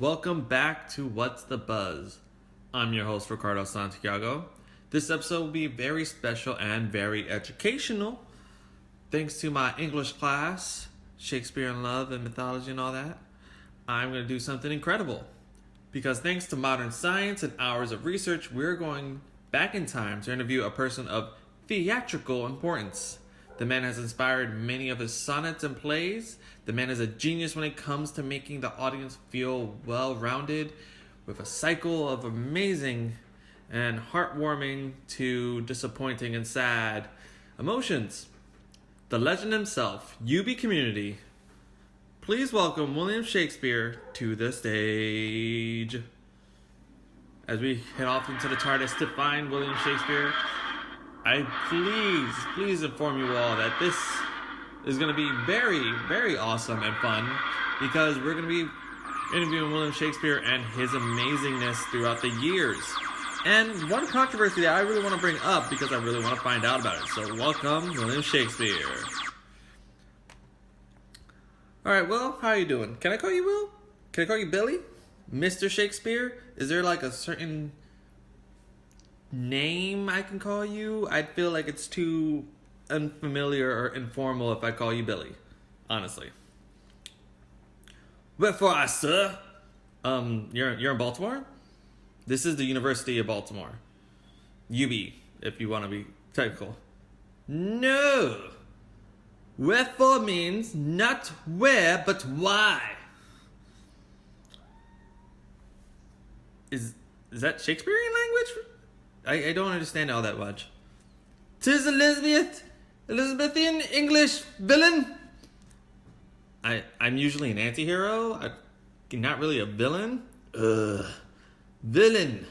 Welcome back to What's the Buzz? I'm your host, Ricardo Santiago. This episode will be very special and very educational. Thanks to my English class, Shakespeare in Love and Mythology and all that, I'm going to do something incredible. Because thanks to modern science and hours of research, we're going back in time to interview a person of theatrical importance. The man has inspired many of his sonnets and plays. The man is a genius when it comes to making the audience feel well-rounded with a cycle of amazing and heartwarming to disappointing and sad emotions. The legend himself, UB Community. Please welcome William Shakespeare to the stage. As we head off into the TARDIS to find William Shakespeare, I please inform you all that this is going to be very, very awesome and fun because we're going to be interviewing William Shakespeare and his amazingness throughout the years. And one controversy that I really want to bring up because I really want to find out about it. So welcome, William Shakespeare. Alright, Will, how are you doing? Can I call you Will? Can I call you Billy? Mr. Shakespeare? Is there like a certain name I can call you? I feel like it's too unfamiliar or informal if I call you Billy, honestly. Wherefore, sir, you're in Baltimore? This is the University of Baltimore. UB, if you want to be technical. No! Wherefore means not where, but why. Is that Shakespearean language? I don't understand all that much. 'Tis Elizabethan English villain. I'm usually an anti-hero. Not really a villain. Villain.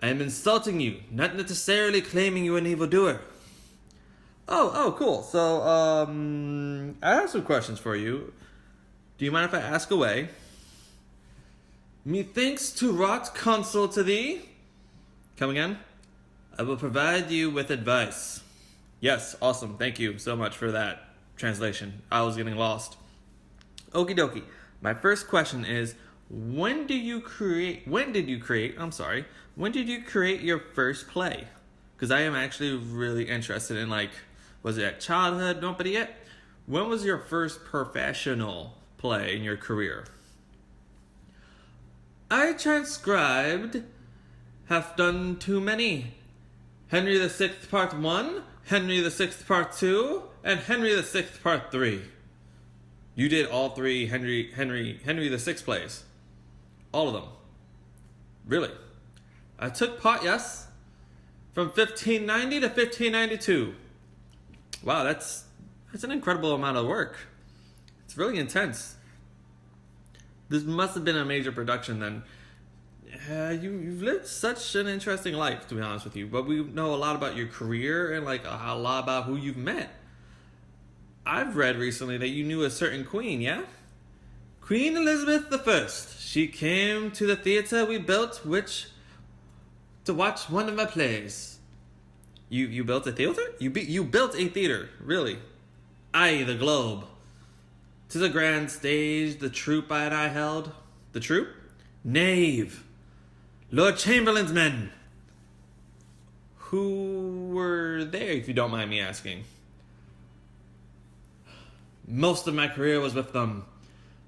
I am insulting you, not necessarily claiming you an evildoer. Oh, cool. So, I have some questions for you. Do you mind if I ask away? Methinks to rot counsel to thee. Come again? I will provide you with advice. Yes, awesome. Thank you so much for that translation. I was getting lost. Okie dokie. My first question is, when did you create your first play? Because I am actually really interested in, was it at childhood? No, but yet, when was your first professional play in your career? I transcribed, have done too many. Henry VI Part 1, Henry VI Part 2, and Henry VI Part 3. You did all three Henry VI plays. All of them. Really. I took part, yes, from 1590 to 1592. Wow, that's an incredible amount of work. It's really intense. This must have been a major production then. You've lived such an interesting life, to be honest with you. But we know a lot about your career and a lot about who you've met. I've read recently that you knew a certain queen, yeah? Queen Elizabeth I. She came to the theater we built, to watch one of my plays. You built a theater? You built a theater, really? Aye, the Globe. 'Tis a grand stage, the troop I held. The troop? Knave. Lord Chamberlain's men. Who were there, if you don't mind me asking? Most of my career was with them.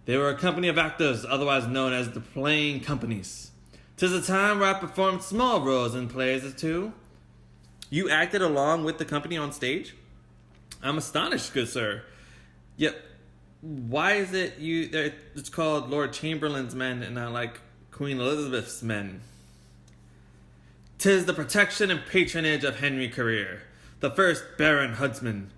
They were a company of actors, otherwise known as the playing companies. 'Tis a time where I performed small roles in plays or two. You acted along with the company on stage? I'm astonished, good sir. Yet, why is it it's called Lord Chamberlain's men and not Queen Elizabeth's men? 'Tis the protection and patronage of Henry Career, the first Baron Huntsman,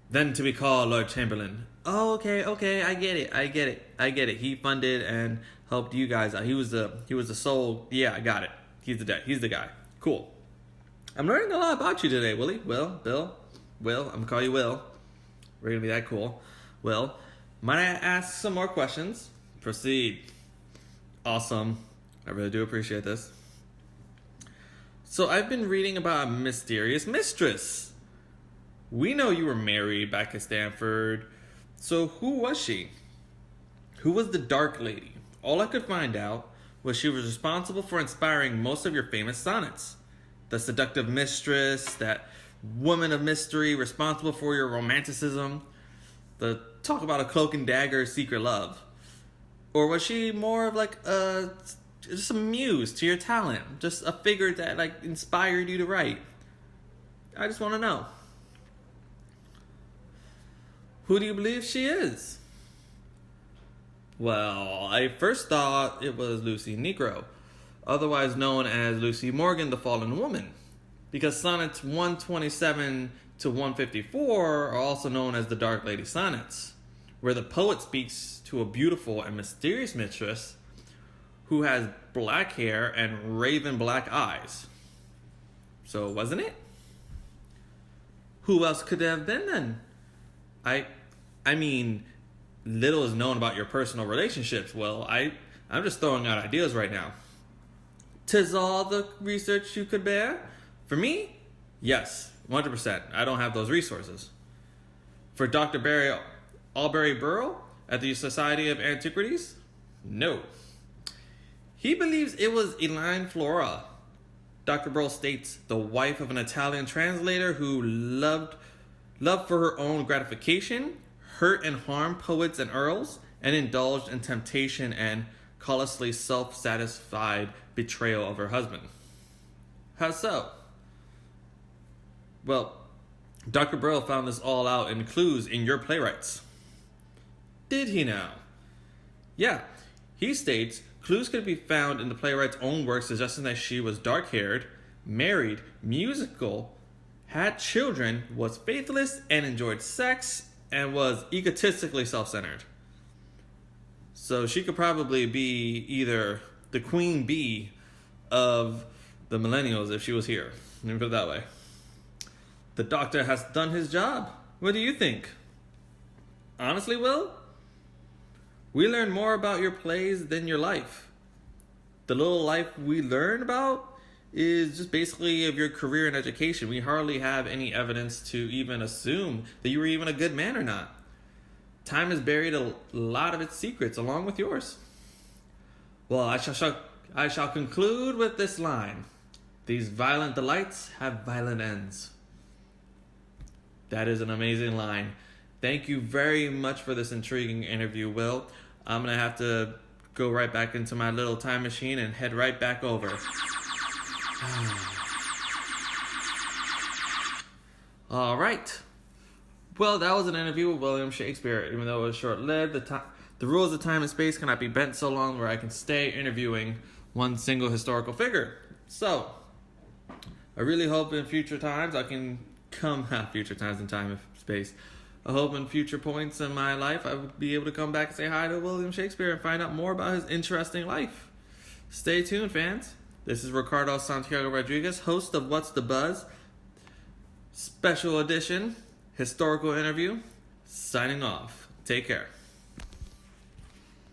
then to be called Lord Chamberlain. Oh, okay, I get it. He funded and helped you guys out. He was the sole. Yeah, I got it. He's the guy. Cool. I'm learning a lot about you today, Willie. Will, Bill, Will. I'm gonna call you Will. We're gonna be that cool. Will, might I ask some more questions? Proceed. Awesome. I really do appreciate this. So I've been reading about a mysterious mistress. We know you were married back at Stanford. So who was she? Who was the Dark Lady? all I could find out was she was responsible for inspiring most of your famous sonnets. The seductive mistress, that woman of mystery responsible for your romanticism, the talk about a cloak and dagger secret love. Or was she more of like just a muse to your talent, just a figure that like inspired you to write? I just want to know. Who do you believe she is? Well, I first thought it was Lucy Negro, otherwise known as Lucy Morgan, the Fallen Woman, because sonnets 127 to 154 are also known as the Dark Lady Sonnets, where the poet speaks to a beautiful and mysterious mistress who has black hair and raven black eyes. So wasn't it? Who else could it have been then? I mean, little is known about your personal relationships. Well, I'm just throwing out ideas right now. 'Tis all the research you could bear? For me? Yes, 100%. I don't have those resources. For Dr. Barry Albury Burrell at the Society of Antiquities? No. He believes it was Elaine Flora. Dr. Burrell states the wife of an Italian translator who loved for her own gratification, hurt and harmed poets and earls, and indulged in temptation and callously self-satisfied betrayal of her husband. How so? Well, Dr. Burrell found this all out in clues in your playwrights. Did he now? Yeah, he states clues could be found in the playwright's own work suggesting that she was dark-haired, married, musical, had children, was faithless, and enjoyed sex, and was egotistically self-centered. So she could probably be either the queen bee of the millennials if she was here. Let me put it that way. The doctor has done his job. What do you think? Honestly, Will? We learn more about your plays than your life. The little life we learn about is just basically of your career and education. We hardly have any evidence to even assume that you were even a good man or not. Time has buried a lot of its secrets along with yours. Well, I shall conclude with this line. These violent delights have violent ends. That is an amazing line. Thank you very much for this intriguing interview, Will. I'm going to have to go right back into my little time machine and head right back over. All right. Well, that was an interview with William Shakespeare. Even though it was short-lived, the rules of time and space cannot be bent so long where I can stay interviewing one single historical figure. So, I really hope in future times I can future times in time and space. I hope in future points in my life I would be able to come back and say hi to William Shakespeare and find out more about his interesting life. Stay tuned, fans. This is Ricardo Santiago Rodriguez, host of What's the Buzz? Special edition, historical interview, signing off. Take care.